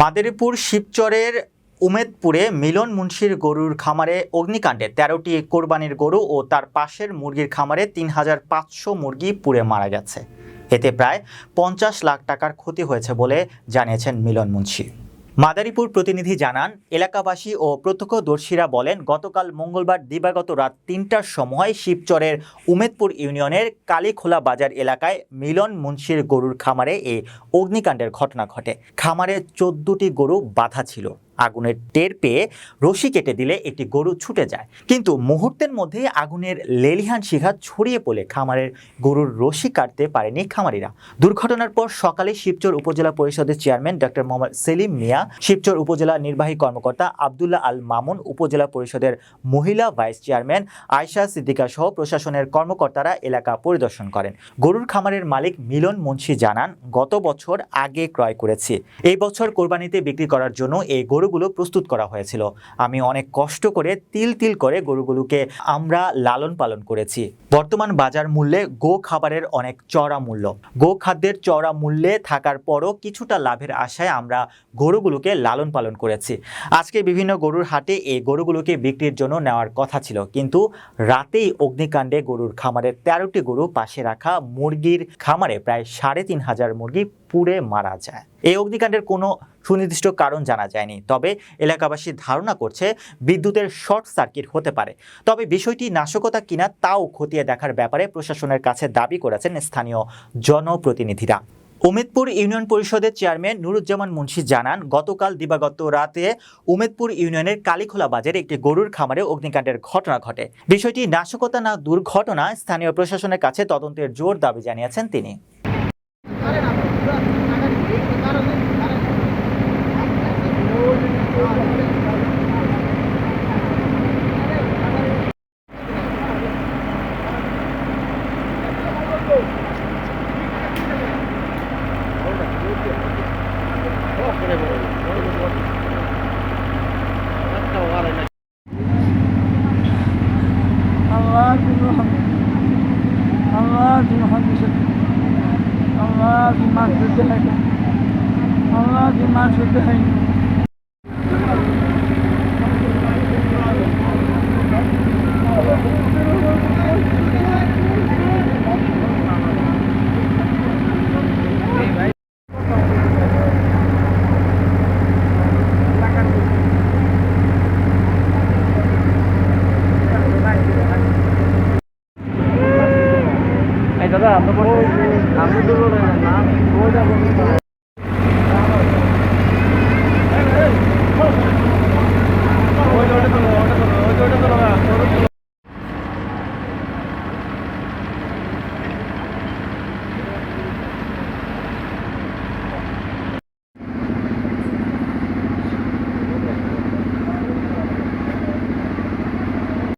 মাদারীপুর শিবচরের উমেদপুরে মিলন মুন্সির গরুর খামারে অগ্নিকাণ্ডে ১৩টি কোরবানির গরু ও তার পাশের মুরগির খামারে ৩৫০০ মুরগি পুড়ে মারা গেছে। এতে প্রায় ৫০ লাখ টাকার ক্ষতি হয়েছে বলে জানিয়েছেন মিলন মুন্সি। মাদারীপুর প্রতিনিধি জানান, এলাকাবাসী ও প্রত্যক্ষদর্শীরা বলেন, গতকাল মঙ্গলবার দিবাগত রাত ৩টার সময় শিবচরের উমেদপুর ইউনিয়নের কালীখোলা বাজার এলাকায় মিলন মুন্সির গরুর খামারে এই অগ্নিকাণ্ডের ঘটনা ঘটে। খামারে ১৪টি গরু বাঁধা ছিল। আগুনের টের পেয়ে রশি কেটে দিলে একটি গরু ছুটে যায়, কিন্তু মুহূর্তের মধ্যেই আগুনের লেলিহান শিখা ছড়িয়ে পড়ে খামারের গরুর রশি কাটতে পারেনি খামারিরা। দুর্ঘটনার পর সকালে শিবচর উপজেলা পরিষদের চেয়ারম্যান ডক্টর মোহাম্মদ সেলিম মিয়া, শিবচর উপজেলা নির্বাহী কর্মকর্তা আব্দুল্লাহ আল মামুন, উপজেলা পরিষদের মহিলা ভাইস চেয়ারম্যান আয়শা সিদ্দিকা সহ প্রশাসনের কর্মকর্তারা এলাকা পরিদর্শন করেন। গরুর খামারের মালিক মিলন মুন্সি জানান, গত বছর আগে ক্রয় করেছি। এই বছর কোরবানিতে বিক্রি করার জন্য এই গরুগুলো প্রস্তুত করা হয়েছিল। আমি অনেক কষ্ট করে তিল তিল করে গরুগুলোকে আমরা লালন পালন করেছি। বর্তমান বাজার মূল্যে গো খাবারের অনেক চড়া মূল্য। গো খাদ্যের চড়া মূল্যে থাকার পরও কিছুটা লাভের আশায় আমরা গরুগুলোকে লালন পালন করেছি। আজকে বিভিন্ন গরুর হাটে এই গরুগুলোকে বিক্রির জন্য নেওয়ার কথা ছিল, কিন্তু রাতেই অগ্নিকাণ্ডে গরুর খামারের ১৩টি গরু পাশে রাখা মুরগির খামারে প্রায় ৩৫০০ মুরগি পুড়ে মারা যায়। এই অগ্নিকাণ্ডের কোনো সুনির্দিষ্ট কারণ জানা যায়নি, তবে এলাকাবাসী ধারণা করছে বিদ্যুতের শর্ট সার্কিট হতে পারে। তবে বিষয়টি নাশকতা কিনা তাও খতিয়ে দেখার ব্যাপারে প্রশাসনের কাছে দাবি করেছেন স্থানীয় জনপ্রতিনিধিরা। উমেদপুর ইউনিয়ন পরিষদের চেয়ারম্যান নুরুজ্জামান মুন্সি জানান, গতকাল দিবাগত রাতে উমেদপুর ইউনিয়নের কালীখোলা বাজারে একটি গরুর খামারে অগ্নিকাণ্ডের ঘটনা ঘটে। বিষয়টি নাশকতা না দুর্ঘটনা, স্থানীয় প্রশাসনের কাছে তদন্তের জোর দাবি জানিয়েছেন তিনি। দাদা, আপনার